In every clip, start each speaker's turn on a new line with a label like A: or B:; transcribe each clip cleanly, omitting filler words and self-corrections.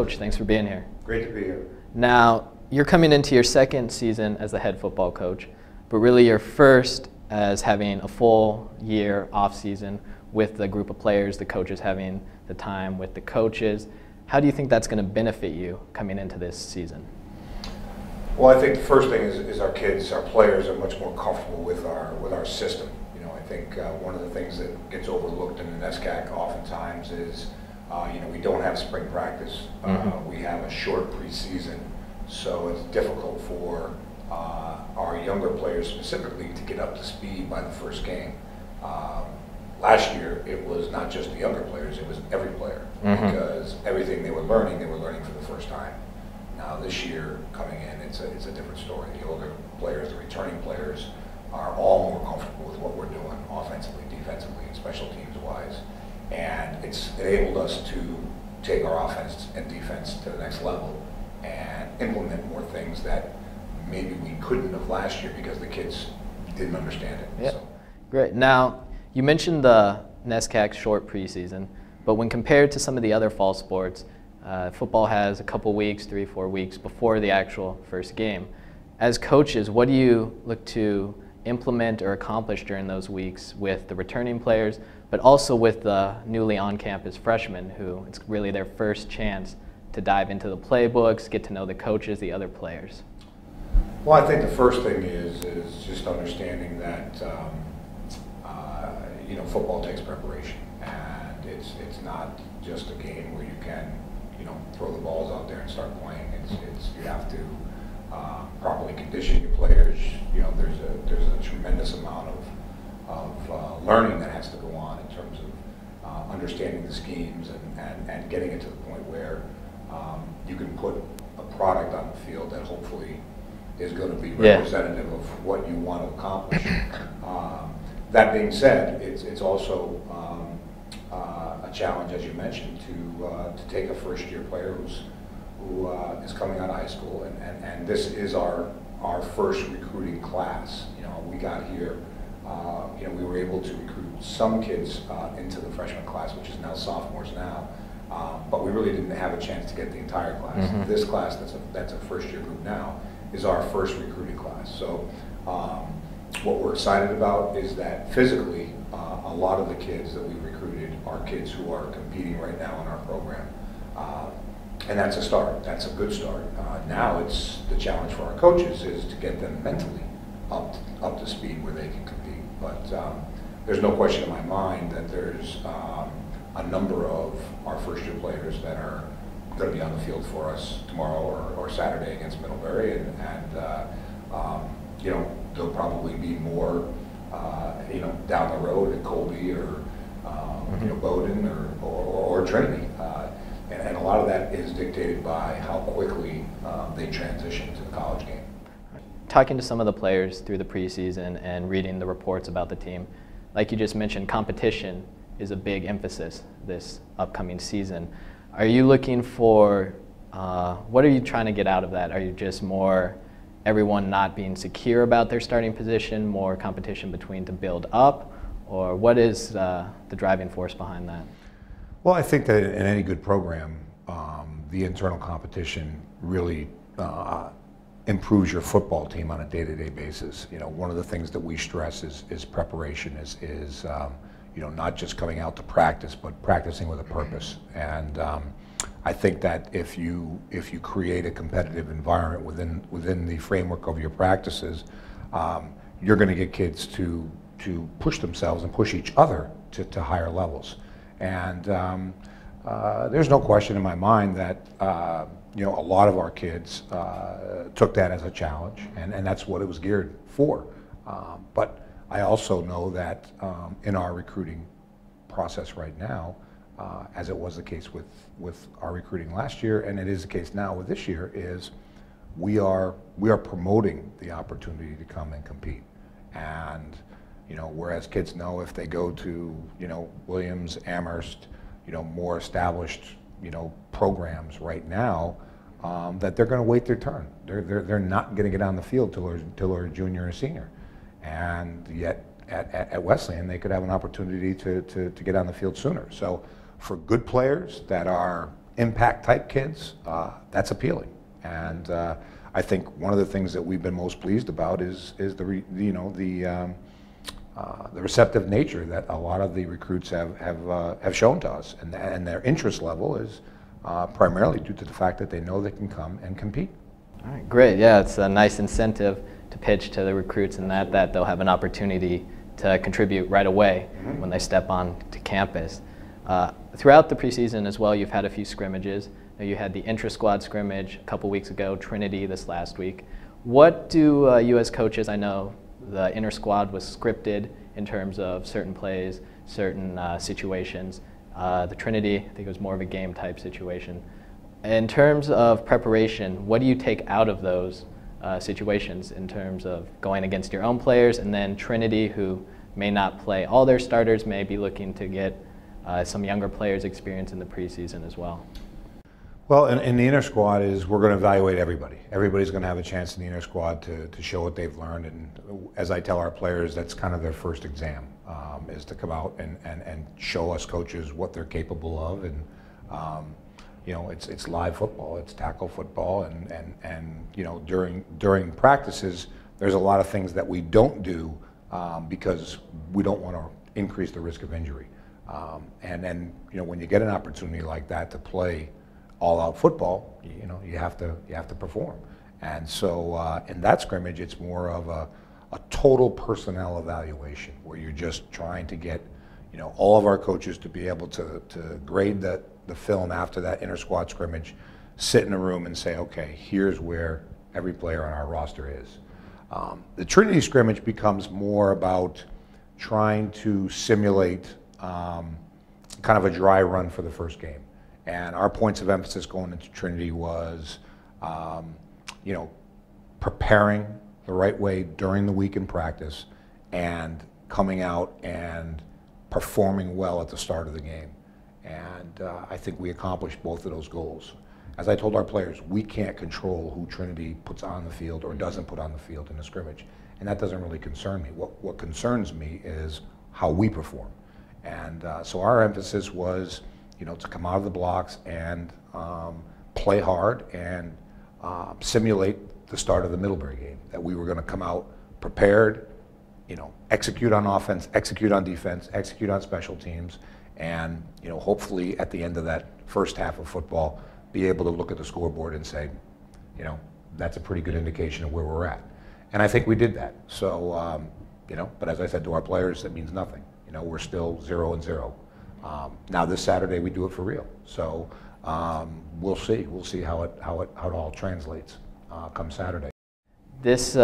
A: Coach, thanks for being here.
B: Great to be here.
A: Now, you're coming into your second season as the head football coach, but really your first as having a full year off season with the group of players, the coaches having the time with the coaches. How do you think that's going to benefit you coming into this season?
B: Well, I think the first thing is our kids, our players are much more comfortable with our system. You know, I think one of the things that gets overlooked in the NESCAC oftentimes is, we don't have spring practice. We have a short preseason, so it's difficult for our younger players specifically to get up to speed by the first game. Last year, it was not just the younger players, it was every player, because everything they were learning for the first time. Now this year, coming in, it's a different story. The older players, the returning players, are all more comfortable with what we're doing offensively, defensively, and special teams wise. And it's enabled us to take our offense and defense to the next level and implement more things that maybe we couldn't have last year because the kids didn't understand it.
A: Yeah. So. Great. Now, you mentioned the NESCAC short preseason, but when compared to some of the other fall sports, football has a couple weeks, 3-4 weeks before the actual first game. As coaches, what do you look to implement or accomplish during those weeks with the returning players, but also with the newly on-campus freshmen who it's really their first chance to dive into the playbooks, get to know the coaches, the other players?
B: Well, I think the first thing is just understanding that football takes preparation, and it's not just a game where you can throw the balls out there and start playing. It's you have to properly condition your players. There's a tremendous amount of learning that has to go on in terms of understanding the schemes and getting it to the point where you can put a product on the field that hopefully is going to be representative of what you want to accomplish. That being said, it's also a challenge, as you mentioned, to take a first-year player who is coming out of high school, and this is our first recruiting class. We got here. We were able to recruit some kids into the freshman class, which is now sophomores now, but we really didn't have a chance to get the entire class. This class, that's a first-year group now, is our first recruiting class. So what we're excited about is that physically, a lot of the kids that we recruited are kids who are competing right now in our program. And that's a start. That's a good start. Now it's the challenge for our coaches is to get them mentally up to speed where they can compete. But there's no question in my mind that there's a number of our first-year players that are going to be on the field for us tomorrow or Saturday against Middlebury, and there'll probably be more down the road at Colby or Bowdoin or Trinity, and a lot of that is dictated by how quickly they transition to the college game.
A: Talking to some of the players through the preseason and reading the reports about the team, like you just mentioned, competition is a big emphasis this upcoming season. Are you looking for, what are you trying to get out of that? Are you just more everyone not being secure about their starting position, more competition between to build up, or what is the driving force behind that?
B: Well, I think that in any good program, the internal competition really improves your football team on a day-to-day basis. One of the things that we stress is preparation, is not just coming out to practice, but practicing with a purpose. And I think that if you create a competitive environment within the framework of your practices, you're going to get kids to push themselves and push each other to higher levels. And there's no question in my mind that a lot of our kids took that as a challenge, and that's what it was geared for. But I also know that in our recruiting process right now, as it was the case with our recruiting last year, and it is the case now with this year, is we are promoting the opportunity to come and compete. And whereas kids know if they go to Williams, Amherst, more established programs right now, that they're going to wait their turn. They're not going to get on the field till they're a junior or senior, and yet at Wesleyan they could have an opportunity to get on the field sooner. So for good players that are impact type kids, that's appealing. And I think one of the things that we've been most pleased about is the receptive nature that a lot of the recruits have shown to us, and their interest level is primarily due to the fact that they know they can come and compete.
A: All right, great. Yeah, it's a nice incentive to pitch to the recruits, and that they'll have an opportunity to contribute right away when they step on to campus. Throughout the preseason as well, you've had a few scrimmages. You had the intra-squad scrimmage a couple weeks ago, Trinity this last week. What do you as coaches, I know the inter-squad was scripted in terms of certain plays, certain situations. The Trinity, I think it was more of a game type situation. In terms of preparation, what do you take out of those situations in terms of going against your own players, and then Trinity, who may not play all their starters, may be looking to get some younger players experience in the preseason as well?
B: Well, in the inner squad we're going to evaluate everybody. Everybody's going to have a chance in the inner squad to show what they've learned, and as I tell our players, that's kind of their first exam, is to come out and show us coaches what they're capable of. And you know, it's live football, it's tackle football, and you know, during practices, there's a lot of things that we don't do because we don't want to increase the risk of injury. And then, you know, when you get an opportunity like that to play all-out football, you know, you have to perform. And so in that scrimmage, it's more of a total personnel evaluation, where you're just trying to get, you know, all of our coaches to be able to grade the film after that inter-squad scrimmage, sit in a room and say, okay, here's where every player on our roster is. The Trinity scrimmage becomes more about trying to simulate kind of a dry run for the first game. And our points of emphasis going into Trinity was, you know, preparing the right way during the week in practice and coming out and performing well at the start of the game. And I think we accomplished both of those goals. As I told our players, we can't control who Trinity puts on the field or doesn't put on the field in the scrimmage. And that doesn't really concern me. What concerns me is how we perform. And so our emphasis was, you know, to come out of the blocks and play hard and simulate the start of the Middlebury game. That we were going to come out prepared, you know, execute on offense, execute on defense, execute on special teams, and, you know, hopefully at the end of that first half of football, be able to look at the scoreboard and say, you know, that's a pretty good indication of where we're at. And I think we did that. So, you know, but as I said to our players, it means nothing. You know, we're still 0-0. Now this Saturday we do it for real. So we'll see. We'll see how it all translates come Saturday.
A: This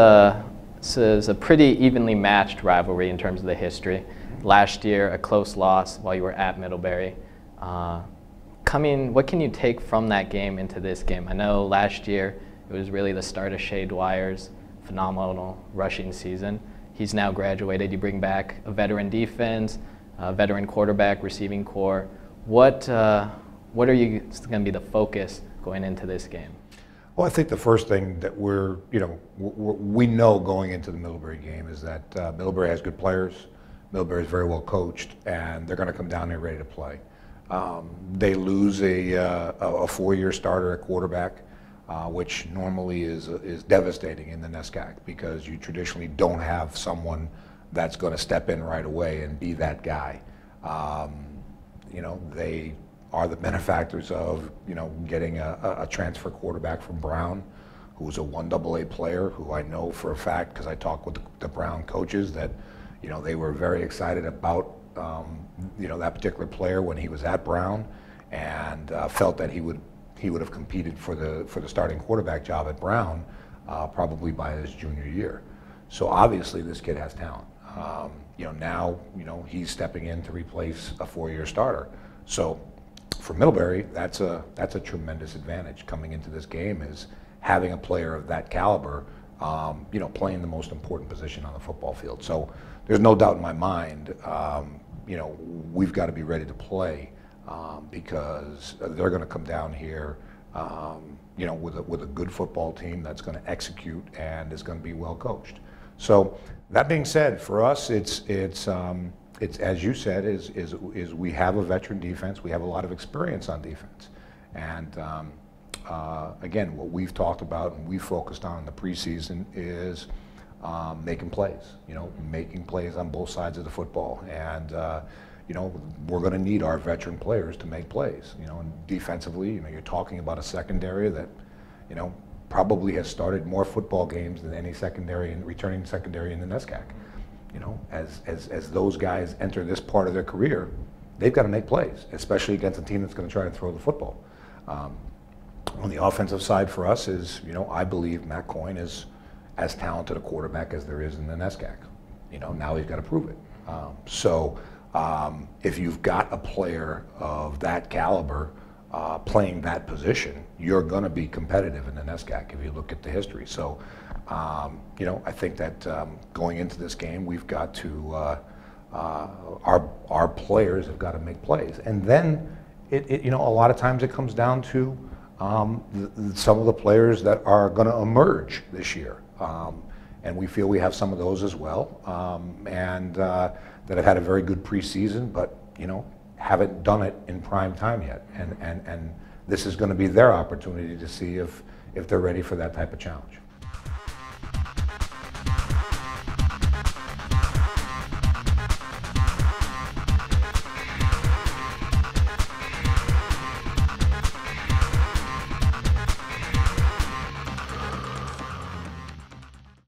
A: is a pretty evenly matched rivalry in terms of the history. Last year, a close loss while you were at Middlebury. What can you take from that game into this game? I know last year it was really the start of Shea Dwyer's phenomenal rushing season. He's now graduated. You bring back a veteran defense, a veteran quarterback, receiving core. What are you going to be the focus going into this game?
B: Well, I think the first thing that we know going into the Middlebury game is that Middlebury has good players. Middlebury is very well coached, and they're going to come down there ready to play. They lose a four-year starter at quarterback, which normally is devastating in the NESCAC, because you traditionally don't have someone that's going to step in right away and be that guy. You know, they are the benefactors of, you know, getting a transfer quarterback from Brown, who's a 1AA player, who I know for a fact, because I talked with the Brown coaches, that, you know, they were very excited about you know, that particular player when he was at Brown, and felt that he would have competed for the starting quarterback job at Brown probably by his junior year. So obviously this kid has talent. You know, now, you know, he's stepping in to replace a four-year starter. So for Middlebury, that's a tremendous advantage coming into this game, is having a player of that caliber, you know, playing the most important position on the football field. So there's no doubt in my mind, you know, we've got to be ready to play, because they're going to come down here, you know, with a good football team that's going to execute and is going to be well coached. So that being said, for us, it's as you said, is we have a veteran defense. We have a lot of experience on defense, And again, what we've talked about and we've focused on in the preseason is making plays, making plays on both sides of the football. And, we're going to need our veteran players to make plays, and defensively, you're talking about a secondary that, probably has started more football games than any secondary and returning secondary in the NESCAC. As those guys enter this part of their career, they've got to make plays, especially against a team that's going to try to throw the football. On the offensive side for us is, I believe Matt Coyne is as talented a quarterback as there is in the NESCAC. Now he's got to prove it. If you've got a player of that caliber playing that position, you're going to be competitive in the NESCAC if you look at the history. So, I think that going into this game, we've got to, our players have got to make plays. And then, a lot of times it comes down to some of the players that are going to emerge this year. And we feel we have some of those as well, and that have had a very good preseason, but haven't done it in prime time yet. And this is going to be their opportunity to see if they're ready for that type of challenge.